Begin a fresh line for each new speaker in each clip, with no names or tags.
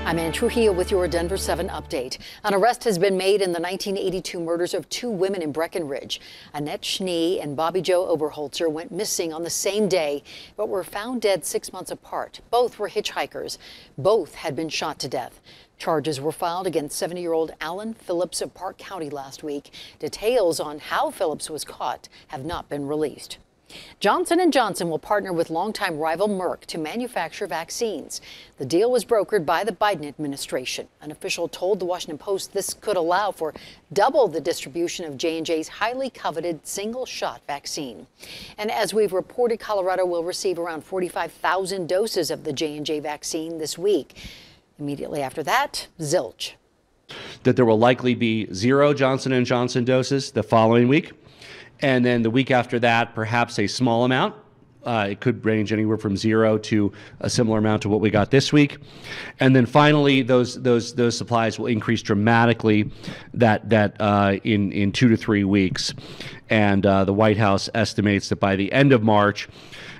I'm Ann Trujillo with your Denver 7 update. An arrest has been made in the 1982 murders of two women in Breckenridge. Annette Schnee and Bobby Joe Oberholzer went missing on the same day, but were found dead 6 months apart. Both were hitchhikers. Both had been shot to death. Charges were filed against 70-year-old Alan Phillips of Park County last week. Details on how Phillips was caught have not been released. Johnson & Johnson will partner with longtime rival Merck to manufacture vaccines. The deal was brokered by the Biden administration. An official told the Washington Post this could allow for double the distribution of J&J's highly coveted single-shot vaccine. And as we've reported, Colorado will receive around 45,000 doses of the J&J vaccine this week. Immediately after that, zilch.
That there will likely be 0 Johnson & Johnson doses the following week. And then the week after that, perhaps a small amount. It could range anywhere from 0 to a similar amount to what we got this week. And then finally, those supplies will increase dramatically in 2 to 3 weeks. And the White House estimates that by the end of March,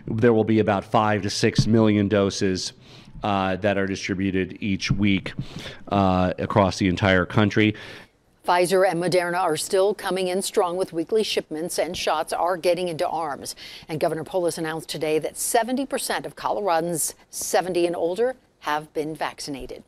there will be about 5 to 6 million doses that are distributed each week across the entire country.
Pfizer and Moderna are still coming in strong with weekly shipments, and shots are getting into arms. And Governor Polis announced today that 70% of Coloradans 70 and older have been vaccinated.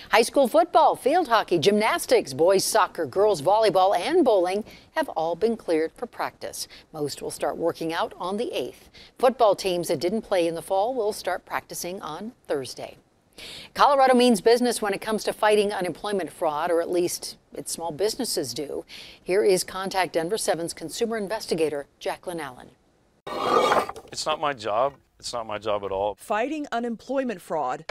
High school football, field hockey, gymnastics, boys soccer, girls volleyball, and bowling have all been cleared for practice. Most will start working out on the 8th. Football teams that didn't play in the fall will start practicing on Thursday. Colorado means business when it comes to fighting unemployment fraud, or at least its small businesses do. Here is Contact Denver 7's consumer investigator, Jacqueline Allen.
It's not my job. It's not my job at all.
Fighting unemployment fraud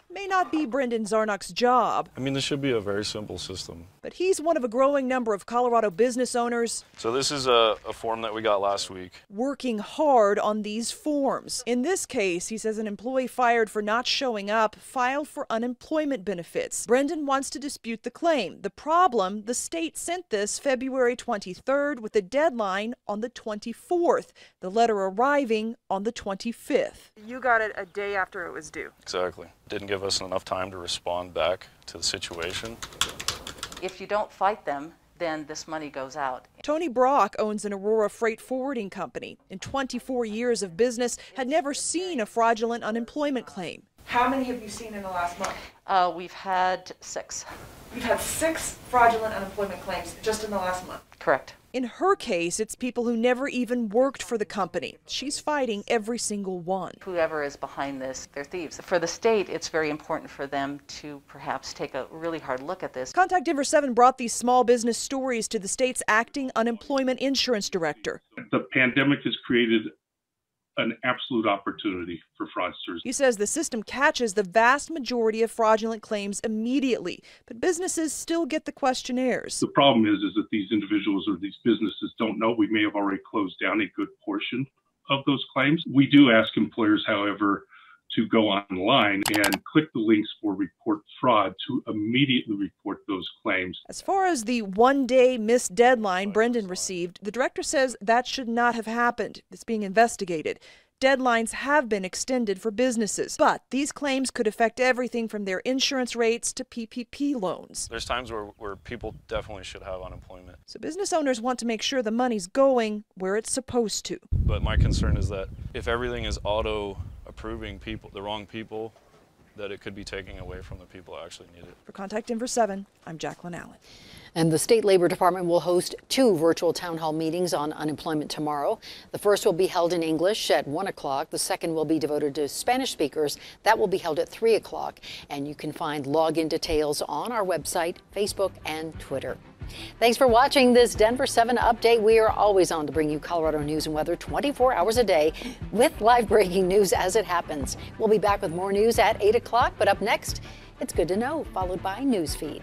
may not be Brendan Zarnock's job.
I mean, this should be a very simple system.
But he's one of a growing number of Colorado business owners.
So this is a form that we got last week.
Working hard on these forms. In this case, he says an employee fired for not showing up filed for unemployment benefits. Brendan wants to dispute the claim. The problem, the state sent this February 23rd with a deadline on the 24th. The letter arriving on the 25th. You got it a day after it was due.
Exactly. Didn't give us enough time to respond back to the situation.
If you don't fight them, then this money goes out.
Tony Brock owns an Aurora freight forwarding company. In 24 years of business, had never seen a fraudulent unemployment claim. How many have you seen in the last month?
We've had 6.
You've had 6 fraudulent unemployment claims just in the last month?
Correct.
In her case, it's people who never even worked for the company. She's fighting every single one.
Whoever is behind this, they're thieves. For the state, it's very important for them to perhaps take a really hard look at this.
Contact Denver 7 brought these small business stories to the state's acting unemployment insurance director.
The pandemic has created an absolute opportunity for fraudsters.
He says the system catches the vast majority of fraudulent claims immediately, but businesses still get the questionnaires.
The problem is that these individuals or these businesses don't know. We may have already closed down a good portion of those claims. We do ask employers, however, to go online and click the links for report fraud to immediately report those claims.
As far as the one-day missed deadline Brendan received, the director says that should not have happened. It's being investigated. Deadlines have been extended for businesses, but these claims could affect everything from their insurance rates to PPP loans.
There's times where people definitely should have unemployment.
So business owners want to make sure the money's going where it's supposed to.
But my concern is that if everything is auto-approving people, the wrong people, that it could be taking away from the people that actually need it.
For Contact Denver 7, I'm Jacqueline Allen.
And the State Labor Department will host 2 virtual town hall meetings on unemployment tomorrow. The first will be held in English at 1 o'clock. The second will be devoted to Spanish speakers. That will be held at 3 o'clock. And you can find login details on our website, Facebook, and Twitter. Thanks for watching this Denver 7 update. We are always on to bring you Colorado news and weather 24 hours a day with live breaking news as it happens. We'll be back with more news at 8 o'clock, but up next, It's Good to Know, followed by Newsfeed.